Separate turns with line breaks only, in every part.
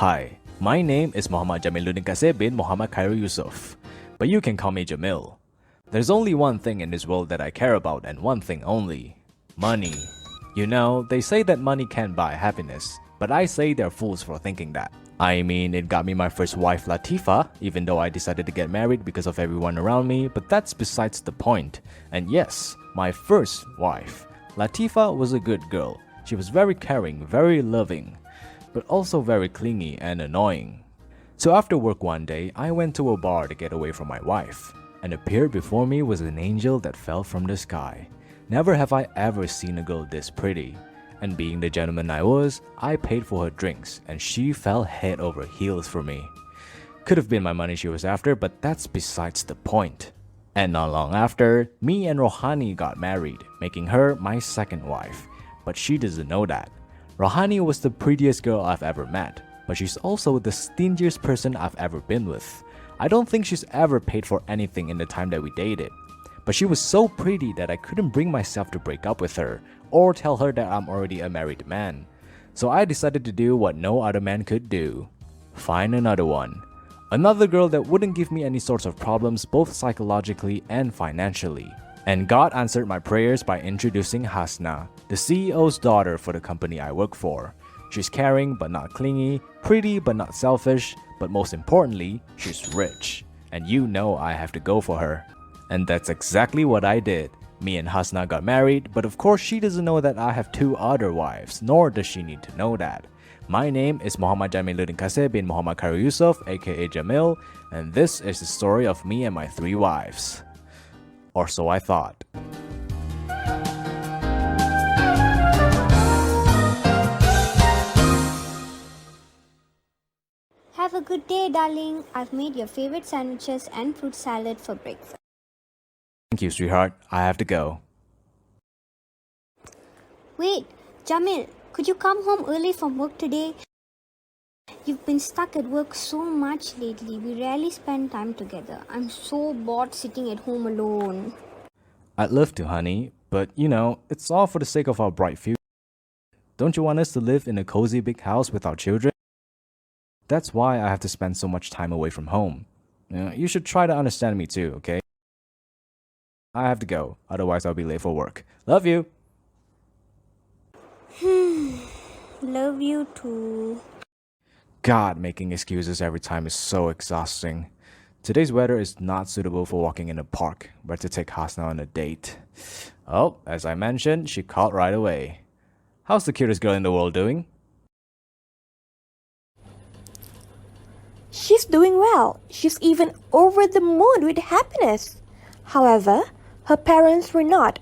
Hi, my name is Muhammad Jamiluddin Kaseh bin Muhammad Khairul Yusuf, but you can call me Jamil. There's only one thing in this world that I care about and one thing only: money. You know, they say that money can't buy happiness, but I say they're fools for thinking that. I mean, it got me my first wife Latifa, even though I decided to get married because of everyone around me, but that's besides the point. And yes, my first wife. Latifa was a good girl. She was very caring, very loving, but also very clingy and annoying. So after work one day, I went to a bar to get away from my wife, and appeared before me was an angel that fell from the sky. Never have I ever seen a girl this pretty. And being the gentleman I was, I paid for her drinks, and she fell head over heels for me. Could have been my money she was after, but that's besides the point. And not long after, me and Rohani got married, making her my second wife. But she doesn't know that. Rohani was the prettiest girl I've ever met, but she's also the stingiest person I've ever been with. I don't think she's ever paid for anything in the time that we dated. But she was so pretty that I couldn't bring myself to break up with her, or tell her that I'm already a married man. So I decided to do what no other man could do: find another one. Another girl that wouldn't give me any sorts of problems both psychologically and financially. And God answered my prayers by introducing Hasna, the CEO's daughter for the company I work for. She's caring but not clingy, pretty but not selfish, but most importantly, she's rich. And you know I have to go for her. And that's exactly what I did. Me and Hasna got married, but of course she doesn't know that I have two other wives, nor does she need to know that. My name is Muhammad Jamiluddin Kaseh bin Muhammad Khairul Yusuf, aka Jamil, and this is the story of me and my three wives. Or so I thought.
Have a good day, darling. I've made your favorite sandwiches and fruit salad for breakfast.
Thank you, sweetheart. I have to go.
Wait, Jamil, could you come home early from work today? You've been stuck at work so much lately. We rarely spend time together. I'm so bored sitting at home alone.
I'd love to, honey, but you know, it's all for the sake of our bright future. Don't you want us to live in a cozy big house with our children? That's why I have to spend so much time away from home. You should try to understand me too, okay? I have to go, otherwise I'll be late for work. Love you!
Love you too.
God, making excuses every time is so exhausting. Today's weather is not suitable for walking in a park, but to take Hasna on a date. Oh, as I mentioned, she called right away. How's the cutest girl in the world doing?
She's doing well. She's even over the moon with happiness. However, her parents were not.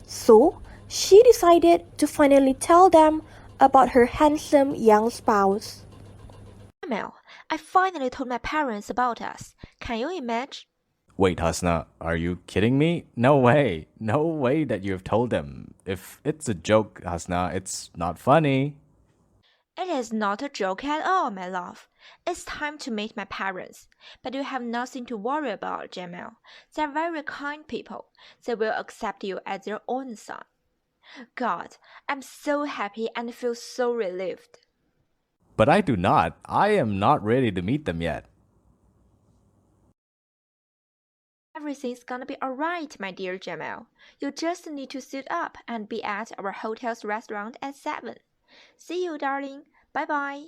So, she decided to finally tell them about her handsome young spouse.
Mel, I finally told my parents about us. Can you imagine?
Wait, Hasna, are you kidding me? No way. No way that you have told them. If it's a joke, Hasna, it's not funny.
It is not a joke at all, my love. It's time to meet my parents. But you have nothing to worry about, Jamal. They're very kind people. They will accept you as their own son. God, I'm so happy and feel so relieved.
But I do not. I am not ready to meet them yet.
Everything's gonna be alright, my dear Jamal. You just need to suit up and be at our hotel's restaurant at 7. See you, darling. Bye bye.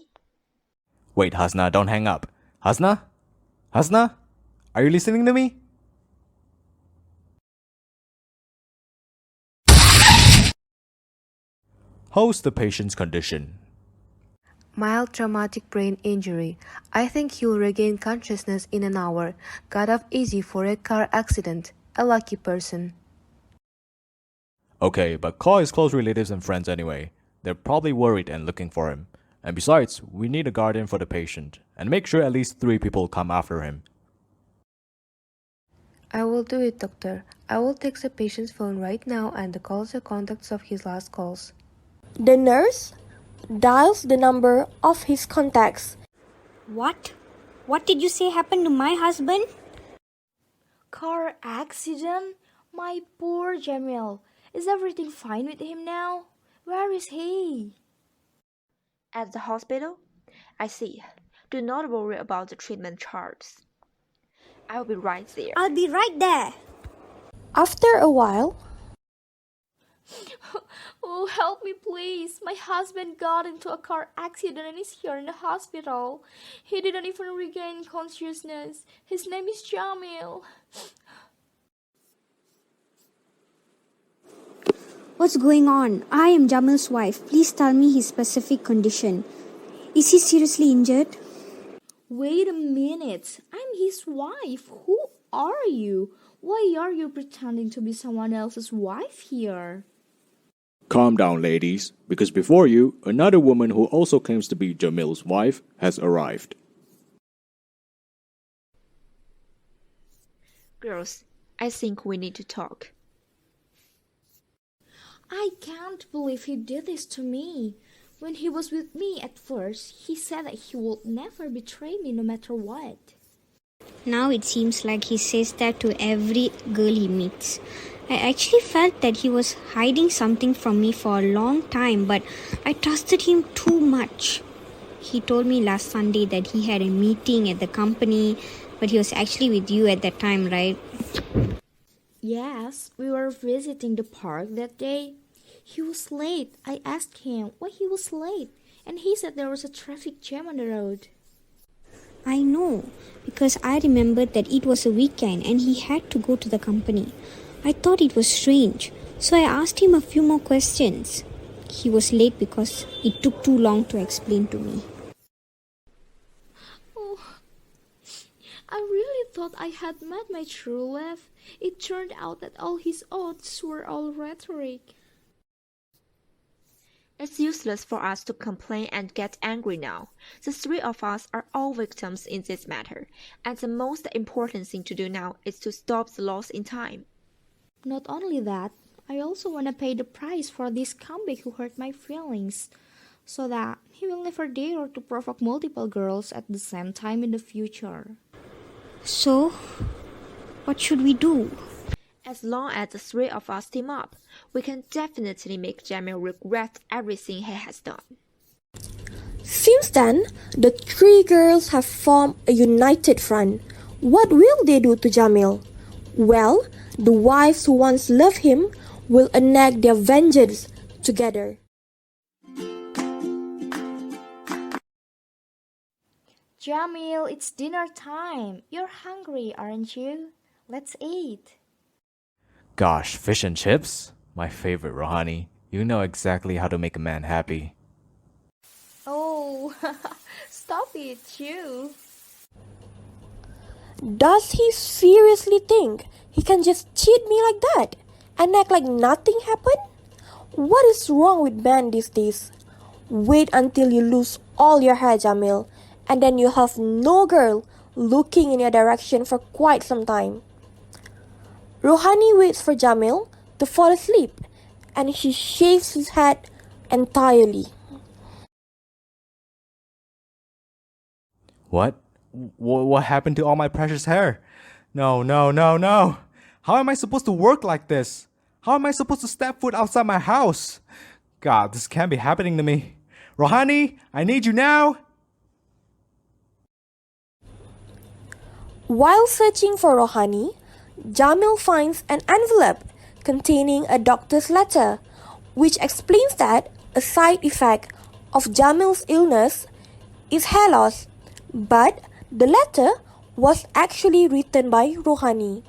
Wait, Hasna, don't hang up. Hasna? Hasna? Are you listening to me? How's the patient's condition?
Mild traumatic brain injury. I think he'll regain consciousness in an hour. Got off easy for a car accident. A lucky person.
Okay, but call his close relatives and friends anyway. They're probably worried and looking for him. And besides, we need a guardian for the patient. And make sure at least 3 people come after him.
I will do it, doctor. I will text the patient's phone right now and the calls are contacts of his last calls.
The nurse dials the number of his contacts.
What? What did you say happened to my husband?
Car accident? My poor Jamil. Is everything fine with him now? Where is he?
At the hospital? I see. Do not worry about the treatment charts. I'll be right there.
I'll be right there.
After a while,
Oh, help me, please. My husband got into a car accident and is here in the hospital. He didn't even regain consciousness. His name is Jamil.
What's going on? I am Jamil's wife. Please tell me his specific condition. Is he seriously injured?
Wait a minute. I'm his wife. Who are you? Why are you pretending to be someone else's wife here?
Calm down, ladies, because before you, another woman who also claims to be Jamil's wife has arrived.
Girls, I think we need to talk.
I can't believe he did this to me. When he was with me at first, he said that he would never betray me no matter what.
Now it seems like he says that to every girl he meets. I actually felt that he was hiding something from me for a long time, but I trusted him too much. He told me last Sunday that he had a meeting at the company, but he was actually with you at that time, right?
Yes, we were visiting the park that day. He was late. I asked him why he was late, and he said there was a traffic jam on the road.
I know, because I remembered that it was a weekend and he had to go to the company. I thought it was strange, so I asked him a few more questions. He was late because it took too long to explain to me.
Oh, I really thought I had met my true love. It turned out that all his oaths were all rhetoric.
It's useless for us to complain and get angry now. The three of us are all victims in this matter, and the most important thing to do now is to stop the loss in time.
Not only that, I also want to pay the price for this scumbag who hurt my feelings, so that he will never dare to provoke multiple girls at the same time in the future.
So, what should we do?
As long as the three of us team up, we can definitely make Jamil regret everything he has done.
since then, the three girls have formed a united front. What will they do to Jamil? Well, the wives who once loved him will enact their vengeance together.
Jamil, it's dinner time. You're hungry, aren't you? Let's eat.
Gosh, fish and chips? My favorite, Rohani. You know exactly how to make a man happy.
Oh, stop it, you.
Does he seriously think he can just cheat me like that and act like nothing happened? What is wrong with men these days? Wait until you lose all your hair, Jamil, and then you have no girl looking in your direction for quite some time. Rohani waits for Jamil to fall asleep, and she shaves his head entirely.
What? What happened to all my precious hair? No, no, no, no. How am I supposed to work like this? How am I supposed to step foot outside my house? God, this can't be happening to me. Rohani, I need you now.
While searching for Rohani, Jamil finds an envelope containing a doctor's letter, which explains that a side effect of Jamil's illness is hair loss, but the letter was actually written by Rohani.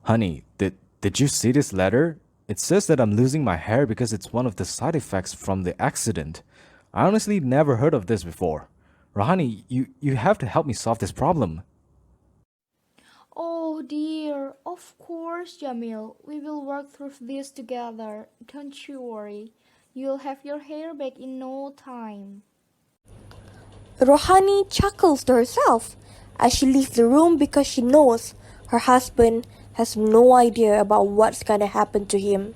Honey, did you see this letter? It says that I'm losing my hair because it's one of the side effects from the accident. I honestly never heard of this before. Rohani, you have to help me solve this problem.
Oh dear, of course, Jamil. We will work through this together. Don't you worry. You'll have your hair back in no time.
Rohani chuckles to herself as she leaves the room because she knows her husband has no idea about what's gonna happen to him.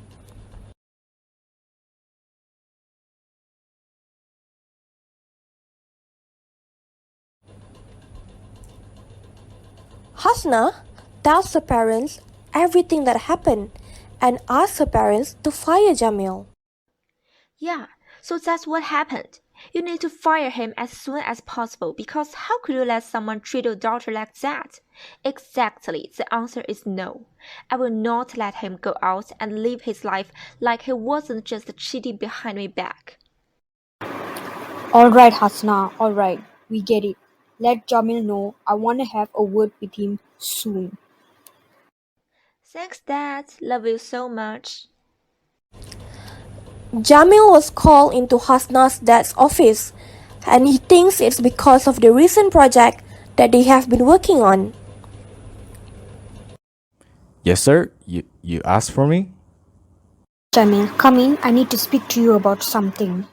Hasna tells her parents everything that happened and asks her parents to fire Jamil.
Yeah, So that's what happened. You need to fire him as soon as possible because how could you let someone treat your daughter like that? Exactly, the answer is no. I will not let him go out and live his life like he wasn't just cheating behind my back.
Alright, Hasna, alright. We get it. Let Jamil know. I want to have a word with him soon.
Thanks, Dad. Love you so much.
Jamil was called into Hasna's dad's office, and he thinks it's because of the recent project that they have been working on.
Yes, sir? You asked for me?
Jamil, come in. I need to speak to you about something.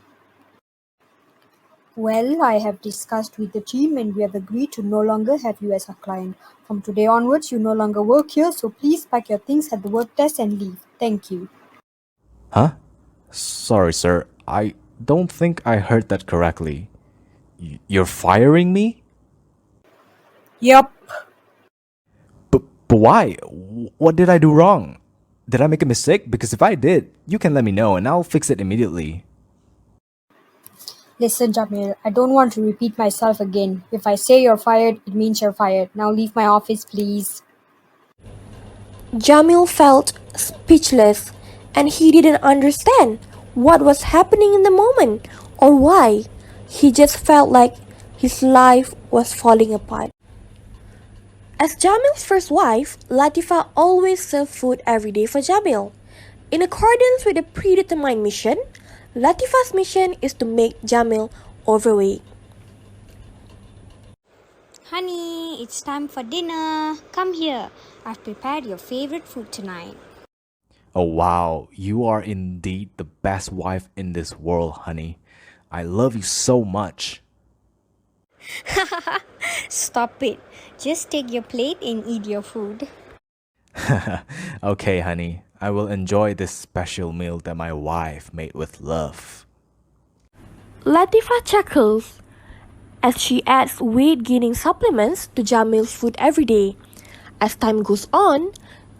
Well, I have discussed with the team and we have agreed to no longer have you as a client. From today onwards, you no longer work here, so please pack your things at the work desk and leave. Thank you.
Huh? Sorry, sir. I don't think I heard that correctly. You're firing me?
Yup.
But why? What did I do wrong? Did I make a mistake? Because if I did, you can let me know and I'll fix it immediately.
Listen, Jamil, I don't want to repeat myself again. If I say you're fired, it means you're fired. Now leave my office, please.
Jamil felt speechless and he didn't understand what was happening in the moment or why. He just felt like his life was falling apart. As Jamil's first wife, Latifa always served food every day for Jamil. In accordance with a predetermined mission, Latifa's mission is to make Jamil overweight.
Honey, it's time for dinner. Come here. I've prepared your favorite food tonight.
Oh wow, you are indeed the best wife in this world, honey. I love you so much.
Stop it. Just take your plate and eat your food.
Okay, honey. I will enjoy this special meal that my wife made with love.
Latifa chuckles as she adds weight-gaining supplements to Jamil's food every day. As time goes on,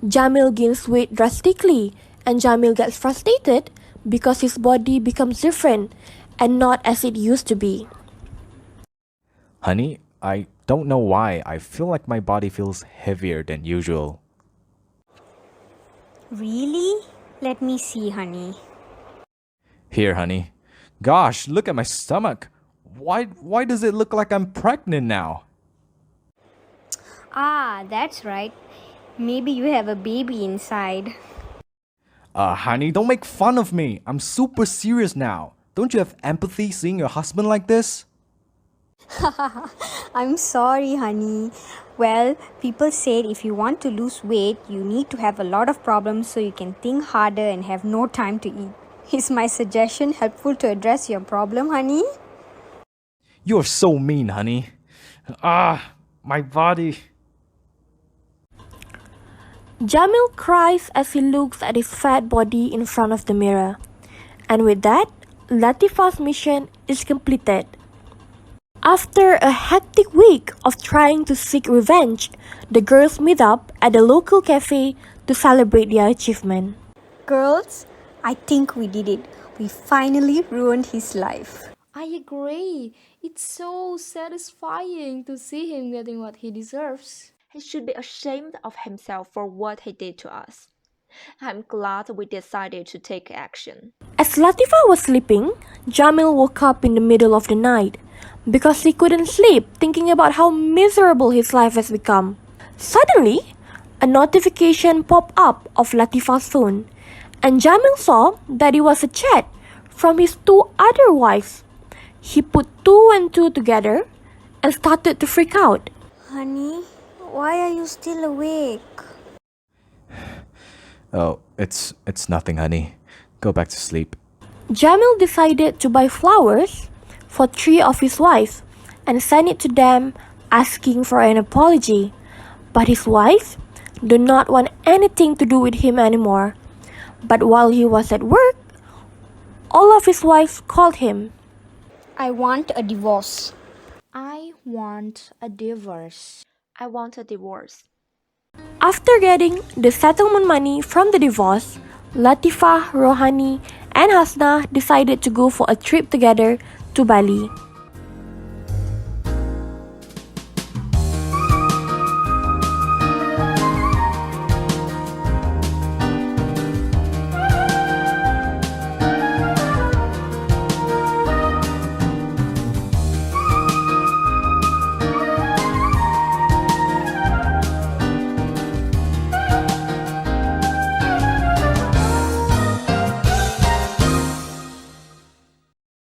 Jamil gains weight drastically and Jamil gets frustrated because his body becomes different and not as it used to be.
Honey, I don't know why. I feel like my body feels heavier than usual.
Really? Let me see, honey.
Here, honey. Gosh, look at my stomach. Why does it look like I'm pregnant now?
Ah, that's right. Maybe you have a baby inside.
Honey, don't make fun of me. I'm super serious now. Don't you have empathy seeing your husband like this?
I'm sorry, honey. Well, people said if you want to lose weight, you need to have a lot of problems so you can think harder and have no time to eat. Is my suggestion helpful to address your problem, honey?
You're so mean, honey. My body.
Jamil cries as he looks at his fat body in front of the mirror. And with that, Latifa's mission is completed. After a hectic week of trying to seek revenge, the girls meet up at a local cafe to celebrate their achievement.
Girls, I think we did it. We finally ruined his life.
I agree. It's so satisfying to see him getting what he deserves.
He should be ashamed of himself for what he did to us. I'm glad we decided to take action.
As Latifa was sleeping, Jamil woke up in the middle of the night because he couldn't sleep thinking about how miserable his life has become. Suddenly, a notification popped up of Latifa's phone, and Jamil saw that it was a chat from his two other wives. He put two and two together and started to freak out.
Honey, why are you still awake?
Oh, it's nothing, honey. Go back to sleep.
Jamil decided to buy flowers for three of his wives and send it to them asking for an apology. But his wives do not want anything to do with him anymore. But while he was at work, all of his wives called him.
I want a divorce.
I want a divorce.
I want a divorce.
After getting the settlement money from the divorce, Latifah, Rohani, and Hasna decided to go for a trip together to Bali.